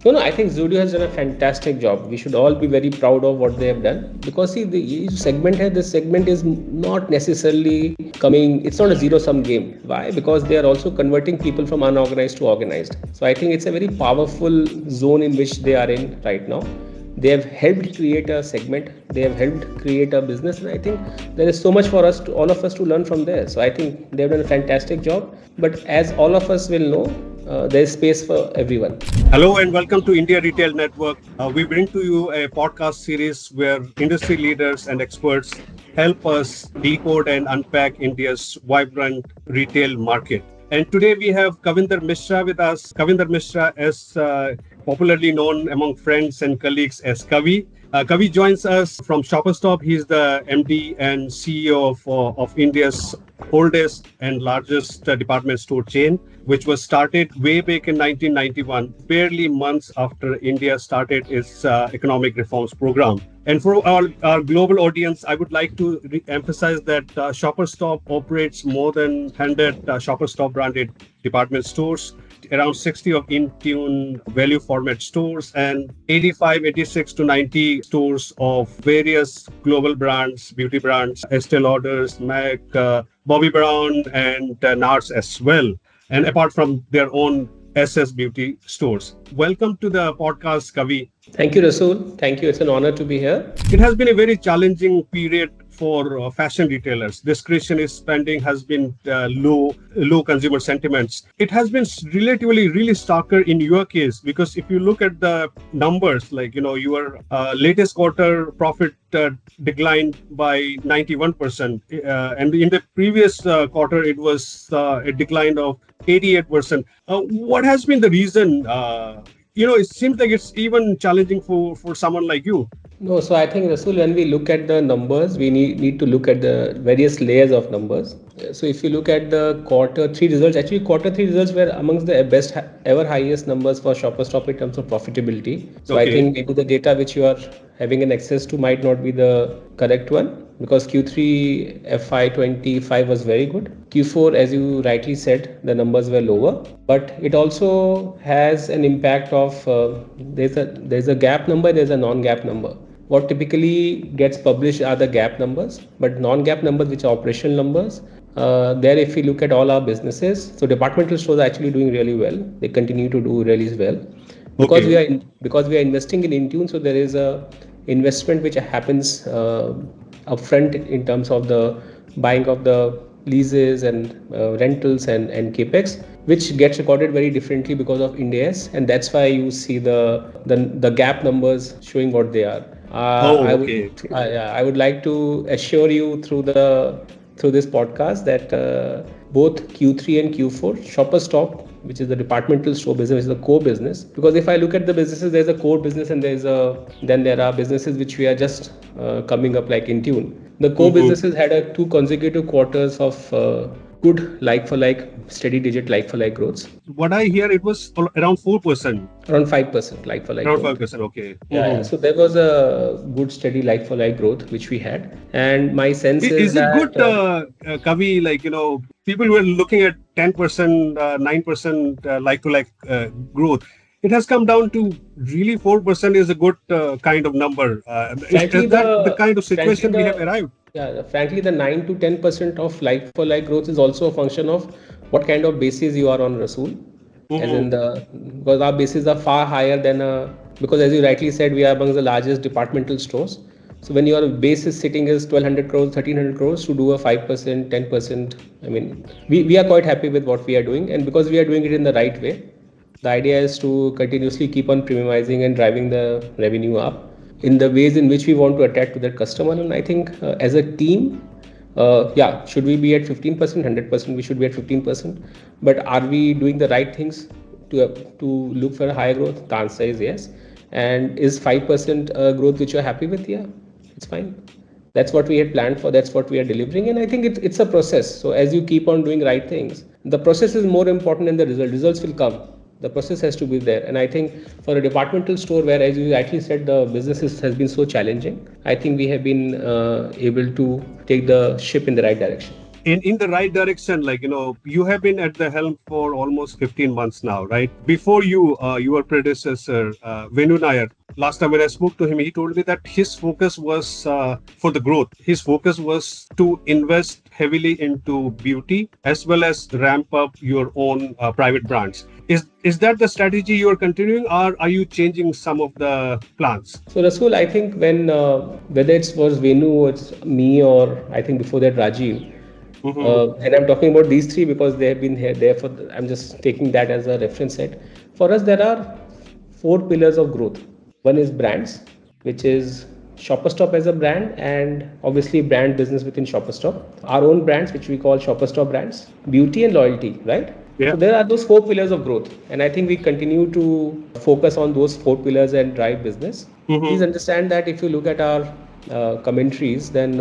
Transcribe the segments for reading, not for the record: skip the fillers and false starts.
No, I think Zudio has done a fantastic job. We should all be very proud of what they have done because see, this segment is not necessarily coming. It's not a zero-sum game. Why? Because they are also converting people from unorganized to organized. So I think it's a very powerful zone in which they are in right now. They have helped create a segment. They have helped create a business, and I think there is so much for us, all of us, to learn from there. So I think they have done a fantastic job. But as all of us will know, there is space for everyone. Hello and welcome to India Retail Network. We bring to you a podcast series where industry leaders and experts help us decode and unpack India's vibrant retail market. And today we have Kavindra Mishra with us. Kavindra Mishra is popularly known among friends and colleagues as Kavi. Kavi joins us from ShopperStop. He's the MD and CEO of India's oldest and largest department store chain, which was started way back in 1991, barely months after India started its economic reforms program. And for our global audience, I would like to emphasize that ShopperStop operates more than 100 ShopperStop branded department stores, around 60 of InTune value format stores, and 85, 86 to 90 stores of various global brands, beauty brands, Estee Lauders, MAC, Bobbi Brown, and NARS as well. And apart from their own SS Beauty stores. Welcome to the podcast, Kavi. Thank you, Rasool. Thank you. It's an honor to be here. It has been a very challenging period for fashion retailers. Discretionary spending has been low consumer sentiments. It has been relatively really starker in your case because if you look at the numbers, like your latest quarter profit declined by 91%, and in the previous quarter it was a decline of 88%. What has been the reason? It seems like it's even challenging for someone like you. No, so I think, Rasool, when we look at the numbers, we need to look at the various layers of numbers. So if you look at the quarter three results, actually quarter three results were amongst the best ever highest numbers for ShopperStop in terms of profitability. So I think maybe the data which you are having an access to might not be the correct one because Q3 FY25 was very good. Q4, as you rightly said, the numbers were lower, but it also has an impact of there's a gap number, there's a non-gap number. What typically gets published are the gap numbers, but non-gap numbers, which are operational numbers, there if we look at all our businesses, so departmental stores are actually doing really well. They continue to do really well because we are investing in InTune. So there is a investment which happens upfront in terms of the buying of the leases and rentals and capex, which gets recorded very differently because of Ind AS, and that's why you see the gap numbers showing what they are. I would like to assure you through this podcast that both Q3 and Q4 ShopperStop, which is the departmental store business, is the core business. Because if I look at the businesses, there's a core business and then there are businesses which we are just coming up like InTune. The core businesses had two consecutive quarters of good like-for-like, steady digit like-for-like growths. What I hear, it was around 4%. Around 5% like-for-like growth. Around 5%, okay. Yeah, so there was a good steady like-for-like growth which we had. And my sense is that... Is it good, Kavi, people were looking at 10%, 9% like-to-like growth. It has come down to really 4% is a good kind of number. Is that the kind of situation we have arrived? Yeah, frankly, the 9 to 10% of like-for-like growth is also a function of what kind of basis you are on, Rasool. As in because our bases are far higher than because as you rightly said, we are among the largest departmental stores. So when your base is sitting as 1200 crores, 1300 crores to do a 5%, 10%, I mean, we are quite happy with what we are doing, and because we are doing it in the right way. The idea is to continuously keep on premiumizing and driving the revenue up in the ways in which we want to attach to that customer. And I think as a team, should we be at 15%, 100%, we should be at 15%. But are we doing the right things to look for a higher growth? The answer is yes. And is 5% growth which you're happy with? Yeah, it's fine. That's what we had planned for. That's what we are delivering. And I think it's a process. So as you keep on doing right things, the process is more important than the result. Results will come. The process has to be there. And I think for a departmental store where, as you actually said, the business has been so challenging, I think we have been able to take the ship in the right direction. in the right direction. Like, you have been at the helm for almost 15 months now, right? Before you, your predecessor, Venu Nair, last time when I spoke to him, he told me that his focus was for the growth. His focus was to invest heavily into beauty as well as ramp up your own private brands. Is that the strategy you are continuing, or are you changing some of the plans? So Rasul, I think when whether it was Venu or it's me or I think before that Rajiv, Mm-hmm. and I'm talking about these three because they have been here there for. I'm just taking that as a reference set. For us, there are four pillars of growth. One is brands, which is ShopperStop as a brand, and obviously brand business within ShopperStop. Our own brands, which we call ShopperStop brands, beauty and loyalty, right? Yeah. So there are those four pillars of growth, and I think we continue to focus on those four pillars and drive business. Please Mm-hmm. understand that if you look at our commentaries, then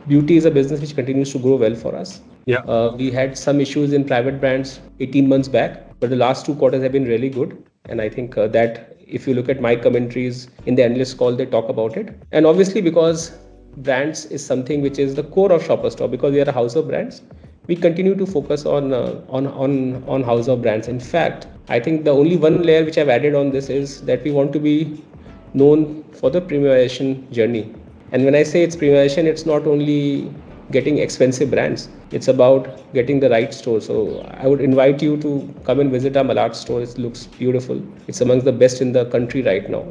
beauty is a business which continues to grow well for us. Yeah. We had some issues in private brands 18 months back, but the last two quarters have been really good. And I think that if you look at my commentaries in the analyst call, they talk about it. And obviously, because brands is something which is the core of ShopperStop, because we are a house of brands, we continue to focus on house of brands. In fact, I think the only one layer which I've added on this is that we want to be known for the premiumization journey. And when I say it's premiumization, it's not only getting expensive brands, it's about getting the right store. So I would invite you to come and visit our Malad store. It looks beautiful. It's amongst the best in the country right now.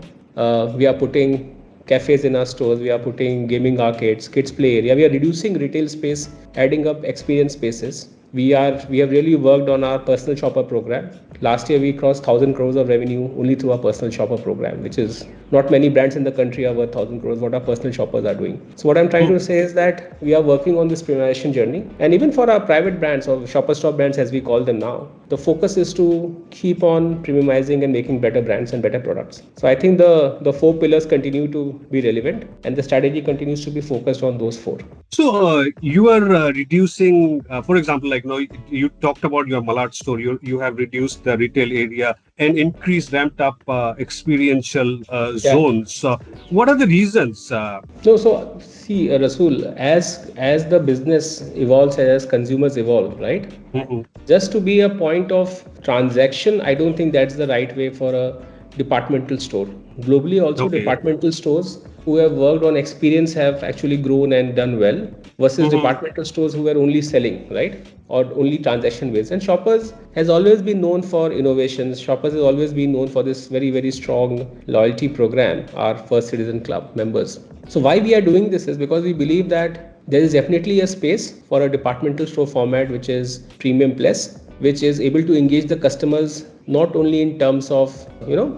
We are putting cafes in our stores, we are putting gaming arcades, kids play area, we are reducing retail space, adding up experience spaces. We have really worked on our personal shopper program. Last year we crossed 1000 crores of revenue only through our personal shopper program, which is not many brands in the country are worth 1000 crores what our personal shoppers are doing. So what I'm trying to say is that we are working on this premiumization journey, and even for our private brands or shopper stop brands as we call them now, the focus is to keep on premiumizing and making better brands and better products. So I think the four pillars continue to be relevant, and the strategy continues to be focused on those four. So you are reducing, for example, like you talked about your Malad store. You have reduced the retail area and increased, ramped up experiential Yeah. zones. What are the reasons? No, so see, Rasul, as the business evolves, as consumers evolve, right? Mhm. Just to be a point of transaction, I don't think that's the right way for a departmental store. Globally, also Okay. departmental stores who have worked on experience have actually grown and done well, versus Mhm. departmental stores who were only selling, right? Or only transaction based. And Shoppers has always been known for innovations. Shoppers has always been known for this very, very strong loyalty program, our First Citizen Club members. So why we are doing this is because we believe that there is definitely a space for a departmental store format which is premium plus, which is able to engage the customers not only in terms of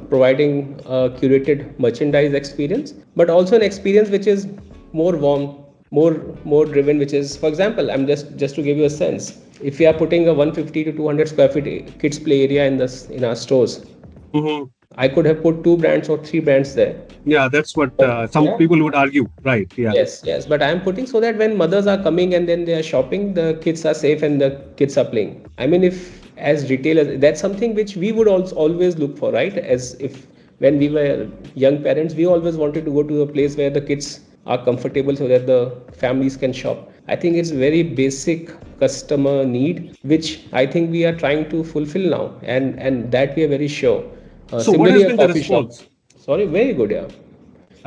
providing a curated merchandise experience, but also an experience which is more warm, more more driven, which is, for example, I'm just to give you a sense, if we are putting a 150 to 200 square feet kids play area in our stores, Mhm. I could have put two brands or three brands there. Yeah, that's what some Yeah. people would argue, right? Yeah. Yes, yes, but I am putting so that when mothers are coming and then they are shopping, the kids are safe and the kids are playing. I mean, if as retailers, that's something which we would also always look for, right? As if when we were young parents, we always wanted to go to a place where the kids are comfortable so that the families can shop. I think it's very basic customer need, which I think we are trying to fulfill now, and that we are very sure. So what Similarly, has a been the coffee shop. response? Sorry, very good, yeah.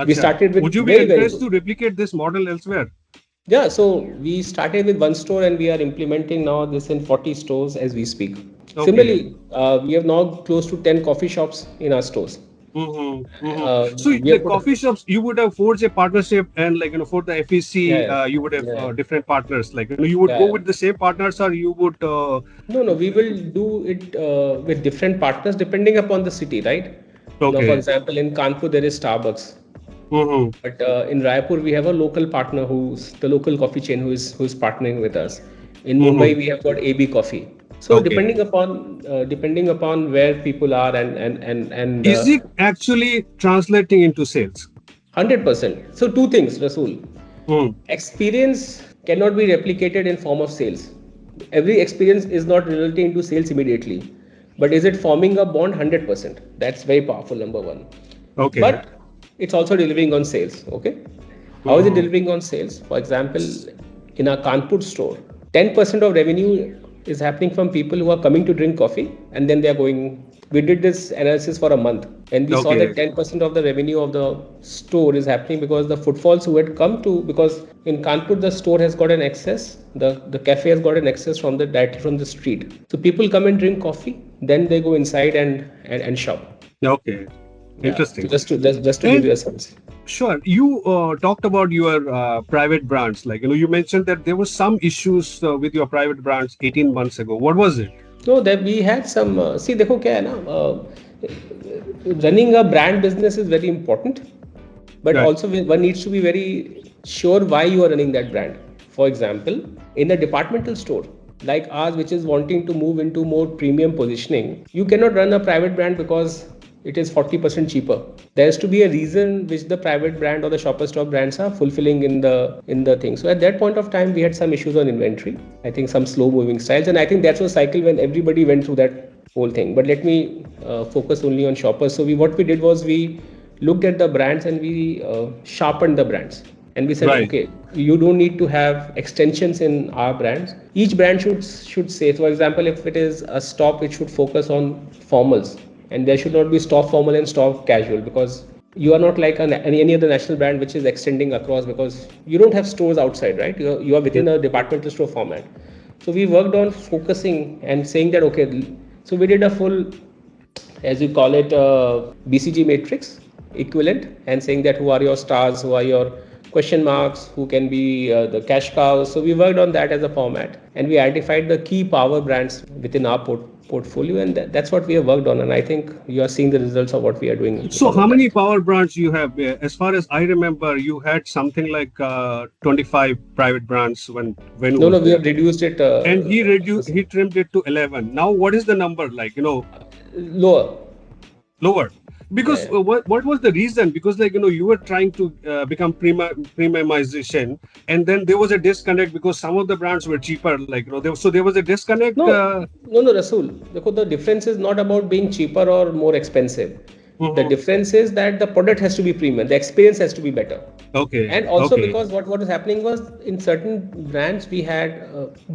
We Acha. started with Would you be very, very encouraged good. to replicate this model elsewhere? Yeah, so we started with one store and we are implementing now this in 40 stores as we speak. Okay. Similarly, we have now close to 10 coffee shops in our stores. Mm-hmm, mm-hmm. So We the have put, coffee shops, you would have forged a partnership, and like for the FEC, yeah, you would have yeah, different partners. Like you would go yeah. with the same partners, or you would. No, no, we will do it with different partners depending upon the city, right? Now, for Okay. example, in Kanpur, there is Starbucks. Mm-hmm, But in Raipur, we have a local partner who's the local coffee chain who's partnering with us. In mm-hmm. Mumbai, we have got abCoffee. So Okay. depending upon where people are and Is it actually translating into sales? 100%. So two things, Rasul. Mm. Experience cannot be replicated in form of sales. Every experience is not resulting into sales immediately, but is it forming a bond? 100%. That's very powerful. Number one. Okay. But it's also delivering on sales. Okay. How is it Mm-hmm, delivering on sales? For example, in our Kanpur store, 10% of revenue is happening from people who are coming to drink coffee and then they are going. We did this analysis for a month and we saw that Okay. 10% of the revenue of the store is happening because the footfalls who had come to, because in Kanpur the store has got an access, the cafe has got an access from the directly from the street. So people come and drink coffee, then they go inside and shop. Okay. Yeah. So Interesting. just to give And you a sense. sure, you talked about your private brands. Like, you mentioned that there were some issues with your private brands 18 months ago. What was it? No, that we had some. See, देखो क्या है ना, running a brand business is very important, but Right. also one needs to be very sure why you are running that brand. For example, in a departmental store like ours, which is wanting to move into more premium positioning, you cannot run a private brand because it is 40% cheaper. There has to be a reason which the private brand or the shopper stop brands are fulfilling in the thing. So at that point of time we had some issues on inventory, I think some slow moving styles, and I think that's a cycle when everybody went through that whole thing. But let me focus only on shoppers. So we what we did was we looked at the brands and we sharpened the brands, and we said, Right. okay, you don't need to have extensions in our brands. Each brand should say, for example, if it is a stop, it should focus on formals, and there should not be stop formal and stop casual, because you are not like any other national brand which is extending across, because you don't have stores outside, right? You are Yeah. within a departmental store format. So we worked on focusing and saying that, okay, so we did a full, as you call it, BCG matrix equivalent, and saying that who are your stars, who are your question marks, who can be the cash cows. So we worked on that as a format, and we identified the key power brands within our portfolio, and that's what we have worked on. And I think you are seeing the results of what we are doing So because how of many that. power brands you have? As far as I remember, you had something like 25 private brands when Venu No, was we there. have reduced it And he trimmed it to 11. Now what is the number like, lower. lower? Yeah, Because yeah. what was the reason? Because like you were trying to become premiumization, and then there was a disconnect because some of the brands were cheaper. Like so there was a disconnect. No, no, Rasool. Look, the difference is not about being cheaper or more expensive. The Mhm. difference is that the product has to be premium. The experience has to be better. Okay, And also okay, because what was happening was, in certain brands we had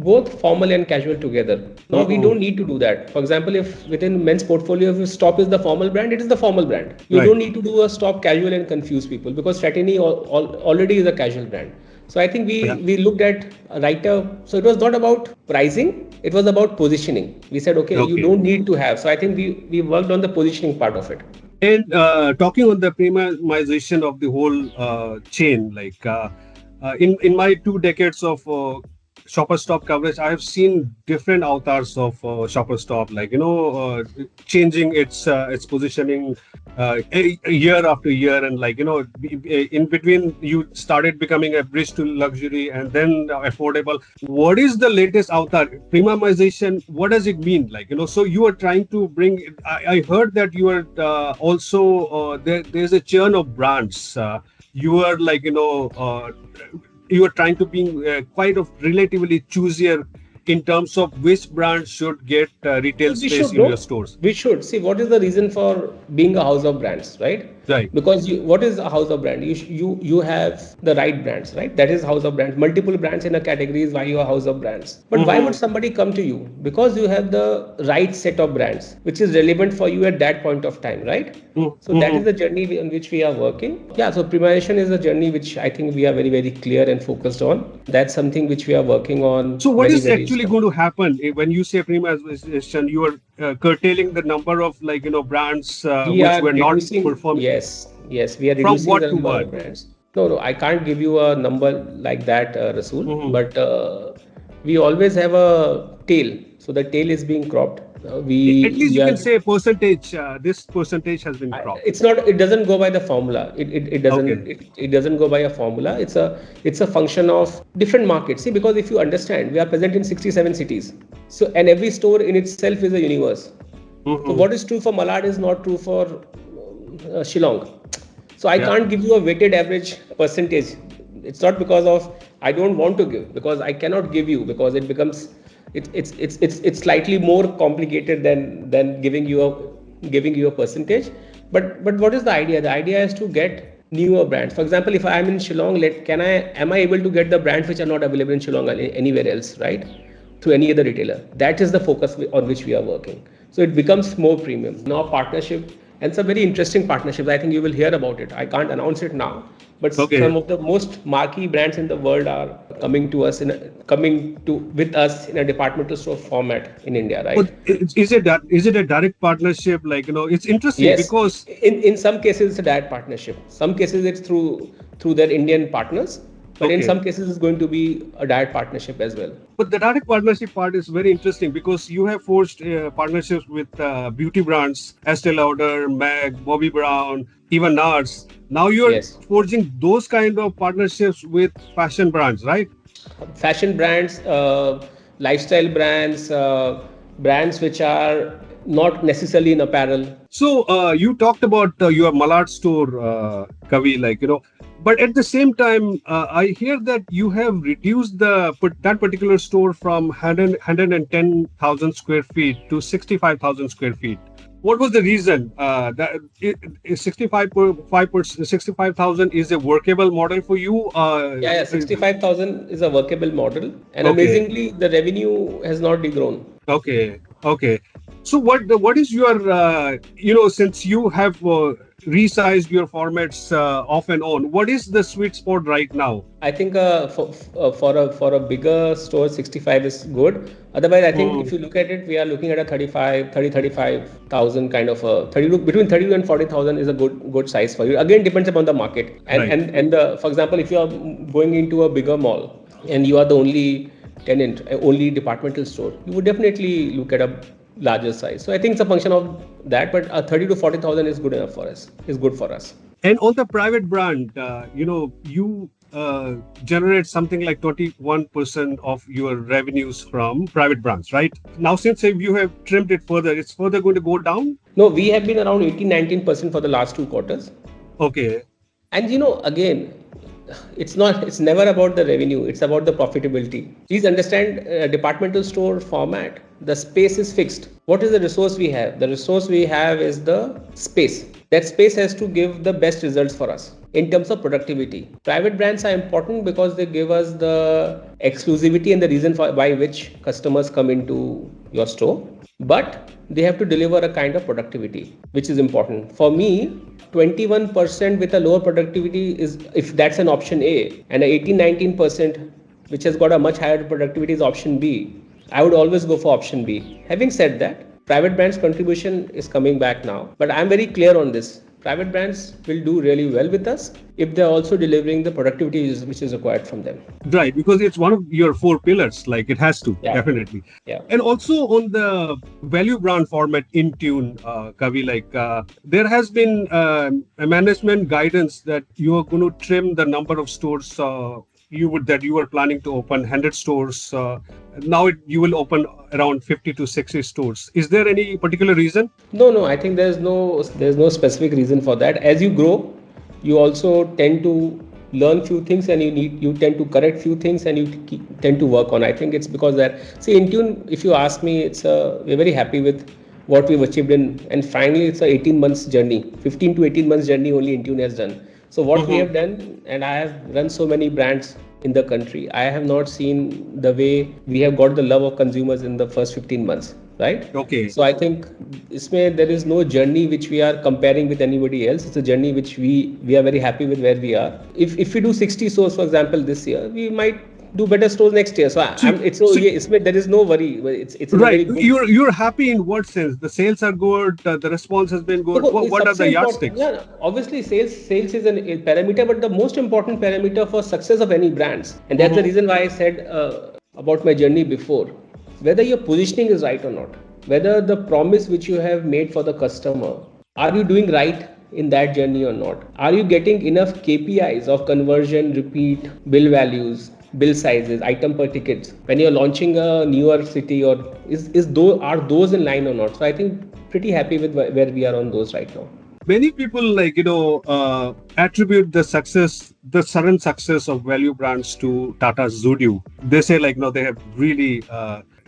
both formal and casual together. Now we Mhm. don't need to do that. For example, if within men's portfolio, if stop is the formal brand, it is the formal brand. You Right. don't need to do a stop casual and confuse people, because Stratini already is a casual brand. So I think Yeah. we looked at a writer. So it was not about pricing, it was about positioning. We said, okay, you Okay. don't need to have. So I think we worked on the positioning part of it. And talking on the premiumization of the whole chain, like in my 2 decades of Shopper Stop coverage, I have seen different avatars of Shopper Stop, like changing its positioning year after year, and like in between you started becoming a bridge to luxury and then affordable. What is the latest avatar? Premiumization, what does it mean? Like so you are trying to bring. I heard that you are also there's a churn of brands. You are like you are trying to be quite of relatively choosier in terms of which brand should get retail We space should in your know. stores. We should see what is the reason for being a house of brands, right? Right. Because what is a house of brand? You have the right brands, right? That is house of brands. Multiple brands in a category is why you are house of brands. But why would Mm-hmm. somebody come to you? Because you have the right set of brands, which is relevant for you at that point of time, right? So that is Mm-hmm. the journey on which we are working. Yeah. So premiumization is a journey which I think we are very very clear and focused on. That's something which we are working on So what very is very actually strong. going to happen when you say premiumization? You are curtailing the number of like brands We which are were not reducing, performing. yes, we are From reducing what the to number what? of brands. No, I can't give you a number like that, Rasool, Hmm. but we always have a tail. So the tail is being cropped. At least We you are, can say percentage. This percentage has been cropped. it's not, it doesn't go by the formula. It Okay. doesn't, it doesn't go by a formula. It's a function of different markets. See, because if you understand, we are present in 67 cities. So, and every store in itself is a universe. So Hmm. what is true for Malad is not true for Shillong. So I Yeah. can't give you a weighted average percentage. It's not because of I don't want to give, because I cannot give you, because it becomes it's slightly more complicated than giving you a percentage. But what is the idea? The idea is to get newer brands. For example, if I am in Shillong, am I able to get the brands which are not available in Shillong or anywhere else, right? Through any other retailer. That is the focus on which we are working. So it becomes more premium. Now partnership, and some very interesting partnerships. I think you will hear about it. I can't announce it now, but Okay. some of the most marquee brands in the world are coming to us coming to with us in a departmental store format in India, But right? is it a direct partnership? Like, it's interesting Yes, because in some cases it's a direct partnership. Some cases it's through their Indian partners, but in okay. some cases it's going to be a direct partnership as well. But the direct partnership part is very interesting because you have forged partnerships with beauty brands, Estee Lauder, Meg, Bobbi Brown, even NARS. Now you're Yes, forging those kind of partnerships with fashion brands, right? fashion brands, lifestyle brands, brands which are not necessarily in apparel. So you talked about your Malad store, Kavi, but at the same time, I hear that you have reduced that particular store from 110,000 square feet to 65,000 square feet. What was the reason? That 65,000 is a workable model for you? Yeah, 65,000 is a workable model, and Okay. amazingly, the revenue has not degrown. Okay, okay. So what is your since you have resized your formats off and on, what is the sweet spot right now? I think for a bigger store, 65 is good. Otherwise, I think Hmm, if you look at it, we are looking at a 35,000 kind of a 30 between 30 and 40,000 is a good size for you. Again, depends upon the market. And right. and and the for example, if you are going into a bigger mall and you are the only tenant, only departmental store, you would definitely look at a larger size. So I think it's a function of that, but 30 to 40,000 is good enough for us. Is good for us. And on the private brand, you generate something like 21% of your revenues from private brands, right? Now, since you have trimmed it further, it's further going to go down. No, we have been around 18-19% for the last 2 quarters. Okay, And again, it's never about the revenue, it's about the profitability. Please understand, departmental store format, the space is fixed. What is the resource we have? The resource we have is the space. That space has to give the best results for us in terms of productivity. Private brands are important because they give us the exclusivity and the reason why which customers come into your store, but they have to deliver a kind of productivity which is important for me. 21% with a lower productivity is, if that's an option A, and 18-19% which has got a much higher productivity is option B, I would always go for option B. Having said that, private brands contribution is coming back now, but I'm very clear on this: private brands will do really well with us if they're also delivering the productivity which is required from them. right, because it's one of your four pillars, like it has to, Yeah, definitely. yeah. And also on the value brand format InTune, Kavi, there has been a management guidance that you are going to trim the number of stores you were planning to open 100 stores. Now you will open around 50 to 60 stores. Is there any particular reason? No, no, I think there's no specific reason for that. As you grow, you also tend to learn few things, and you tend to correct few things, and you tend to work on. I think it's because that, see, Intune, if you ask me, we're very happy with what we've achieved and finally it's a 18 months journey, 15 to 18 months journey only Intune has done. So what we Hmm. have done, and I have run so many brands in the country, I have not seen the way we have got the love of consumers in the first 15 months, right? Okay. So I think there is no journey which we are comparing with anybody else. It's a journey which we are very happy with where we are. If we do 60 stores, for example, this year, we might do better stores next year. So So, I'm it's so so yeah, there is no worry. It's in a right, very good. you're happy in what sense? The sales are good. The response has been good. देखो, What are सबसे the important, yardsticks? yeah, obviously sales is a parameter, but the most important parameter for success of any brands, and that's the Hmm. reason why I said about my journey before, whether your positioning is right or not, whether the promise which you have made for the customer, are you doing right in that journey or not? Are you getting enough KPIs of conversion, repeat, bill values, bill sizes, item per tickets when you're launching a newer city, or are those in line or not? So I think pretty happy with where we are on those right now. Many people attribute the sudden success of value brands to Tata's Zudio. They say they have really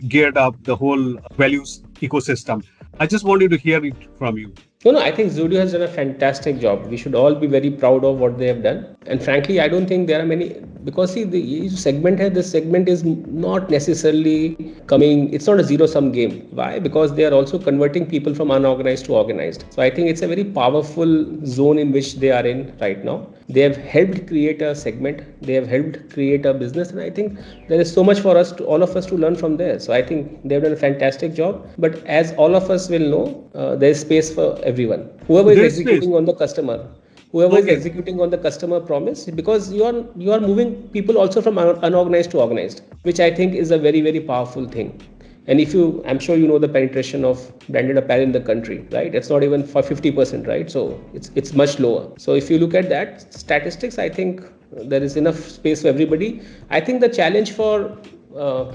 geared up the whole values ecosystem. I just wanted to hear it from you. No, I think Zudio has done a fantastic job. We should all be very proud of what they have done. And frankly, I don't think there are many, because see, the each segment has, this segment is not necessarily coming. It's not a zero sum game. Why? Because they are also converting people from unorganized to organized. So I think it's a very powerful zone in which they are in right now. They have helped create a segment. They have helped create a business, and I think there is so much for us, to all of us, to learn from there. So I think they have done a fantastic job. But as all of us will know, there is space for everyone. Whoever is There is space. executing on the customer, whoever is Okay. executing on the customer promise, because you are moving people also from unorganized to organized, which I think is a very very powerful thing. And if you, I'm sure you know the penetration of branded apparel in the country, right? It's not even for 50%, right? So it's much lower. So if you look at that statistics, I think there is enough space for everybody. I think the challenge for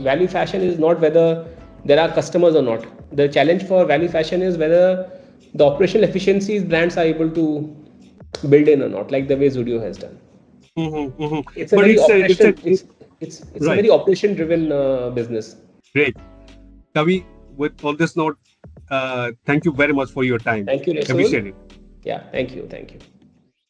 value fashion is not whether there are customers or not. The challenge for value fashion is whether the operational efficiencies brands are able to build in or not, like the way Zudio has done. Mm-hmm. It's a But very it's a operation. It's a right. very operation driven business. Great. Kavi, with on this note, thank you very much for your time. Thank you, Rasul. Appreciate it. Yeah, thank you.